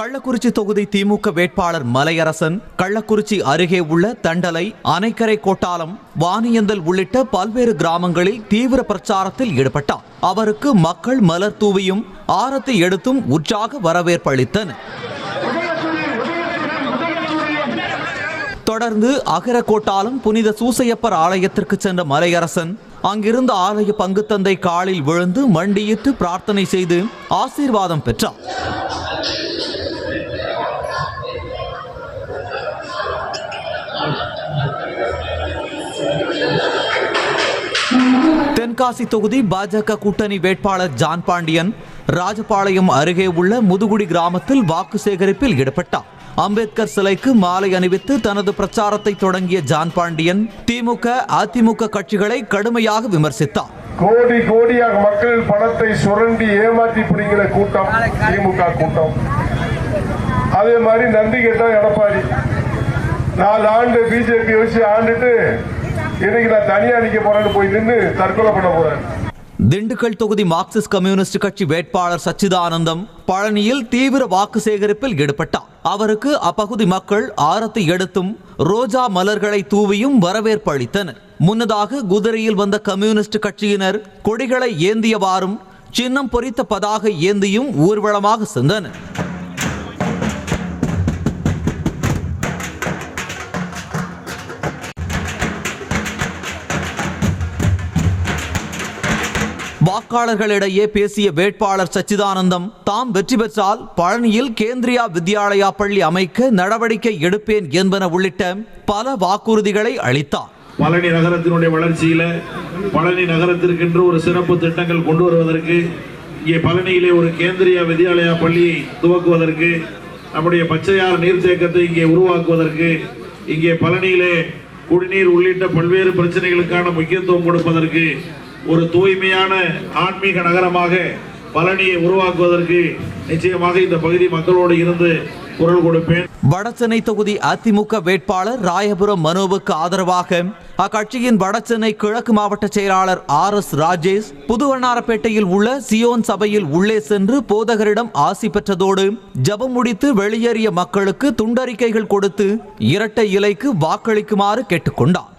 கள்ளக்குறிச்சி தொகுதி திமுக வேட்பாளர் மலையரசன் கள்ளக்குறிச்சி அருகே உள்ள தண்டலை, அணைக்கரை, கோட்டாலம், வாணியந்தல் உள்ளிட்ட பல்வேறு கிராமங்களில் தீவிர பிரச்சாரத்தில் ஈடுபட்டார். அவருக்கு மக்கள் மலர் தூவியும் ஆரத்தி எடுத்தும் உற்சாக வரவேற்பு அளித்தனர். தொடர்ந்து அகரகோட்டாலம் புனித சூசையப்பர் ஆலயத்திற்கு சென்ற மலையரசன் அங்கிருந்த ஆலய பங்குத்தந்தை காலில் விழுந்து மண்டியிட்டு பிரார்த்தனை செய்து ஆசீர்வாதம் பெற்றார். தென்காசி தொகுதி பாஜக கூட்டணி வேட்பாளர் ஜான் பாண்டியன் ராஜபாளையம் அருகே உள்ள முதுகுடி கிராமத்தில் வாக்கு சேகரிப்பில் ஈடுபட்டார். அம்பேத்கர் சிலைக்கு மாலை அணிவித்து தனது பிரச்சாரத்தை தொடங்கிய ஜான் பாண்டியன் திமுக, அதிமுக கட்சிகளை கடுமையாக விமர்சித்தார். கோடி கோடியாக மக்கள் பணத்தை சுரண்டி ஏமாற்றி பிடிக்கிற கூட்டம் திமுக கூட்டம். அதே மாதிரி நன்றி கேட்டா எடப்பாடி 4 ஆண்டு பிஜேபி வச்சு ஆண்டுட்டு இன்னைக்கு நான் தனியா நிக்க போறேன்னு போய் நின்று தற்கொலை பண்ண போறேன். திண்டுக்கல் தொகுதி மார்க்சிஸ்ட் கம்யூனிஸ்ட் கட்சி வேட்பாளர் சச்சிதானந்தம் பழனியில் தீவிர வாக்கு சேகரிப்பில் ஈடுபட்டார். அவருக்கு அப்பகுதி மக்கள் ஆரத்தி எடுத்தும் ரோஜா மலர்களை தூவியும் வரவேற்பு அளித்தனர். முன்னதாக குதிரையில் வந்த கம்யூனிஸ்ட் கட்சியினர் கொடிகளை ஏந்தியவாறும் சின்னம் பொறித்த பதாகை ஏந்தியும் ஊர்வலமாக சென்றனர். வாக்காளர்களிடையே பேசிய வேட்பாளர் சச்சிதானந்தம் தாம் வெற்றி பெற்றால் பழனியில் கேந்திரியா வித்யாலயா பள்ளி அமைக்க நடவடிக்கை எடுப்பேன் என்பன உள்ளிட்ட பல வாக்குறுதிகளை அளித்தார். பழனி நகரத்தினுடைய வளர்ச்சியில பழனி நகரத்திற்கென்று ஒரு சிறப்பு திட்டங்கள் கொண்டு வருவதற்கு, இங்கே பழனியிலே ஒரு கேந்திரியா வித்யாலயா பள்ளியை துவக்குவதற்கு, நம்முடைய பச்சையார் நீர்த்தேக்கத்தை இங்கே உருவாக்குவதற்கு, இங்கே பழனியிலே குடிநீர் உள்ளிட்ட பல்வேறு பிரச்சனைகளுக்கான முக்கியத்துவம் கொடுப்பதற்கு, ஒரு தூய்மையான ஆன்மீக நகரமாக பழனியை உருவாக்குவதற்கு நிச்சயமாக இந்த பகுதி மக்களோடு இருந்து குரல் கொடுப்பேன். வடசென்னை தொகுதி அதிமுக வேட்பாளர் ராயபுரம் மனோவுக்கு ஆதரவாக அக்கட்சியின் வடசென்னை கிழக்கு மாவட்ட செயலாளர் RS ராஜேஷ் புதுவண்ணாரப்பேட்டையில் உள்ள சியோன் சபையில் உள்ளே சென்று போதகரிடம் ஆசி பெற்றதோடு ஜபம் முடித்து வெளியேறிய மக்களுக்கு துண்டறிக்கைகள் கொடுத்து இரட்டை இலைக்கு வாக்களிக்குமாறு கேட்டுக்கொண்டார்.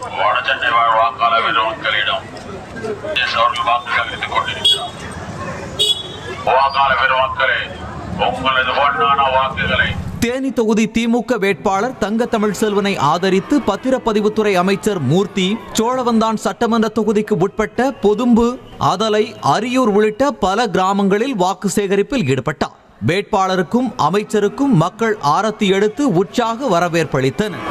தேனி தொகுதி திமுக வேட்பாளர் தங்க தமிழ்செல்வனை ஆதரித்து பத்திரப்பதிவுத்துறை அமைச்சர் மூர்த்தி சோழவந்தான் சட்டமன்ற தொகுதிக்கு உட்பட்ட பொதும்பு, அதலை, அரியூர் உள்ளிட்ட பல கிராமங்களில் வாக்கு சேகரிப்பில் ஈடுபட்டார். வேட்பாளருக்கும் அமைச்சருக்கும் மக்கள் ஆரத்தி எடுத்து உற்சாக வரவேற்பளித்தனர்.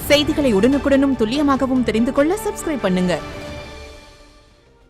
செய்திகளை உடனுக்குடனும் துல்லியமாகவும் தெரிந்து கொள்ள சப்ஸ்கிரைப் பண்ணுங்க.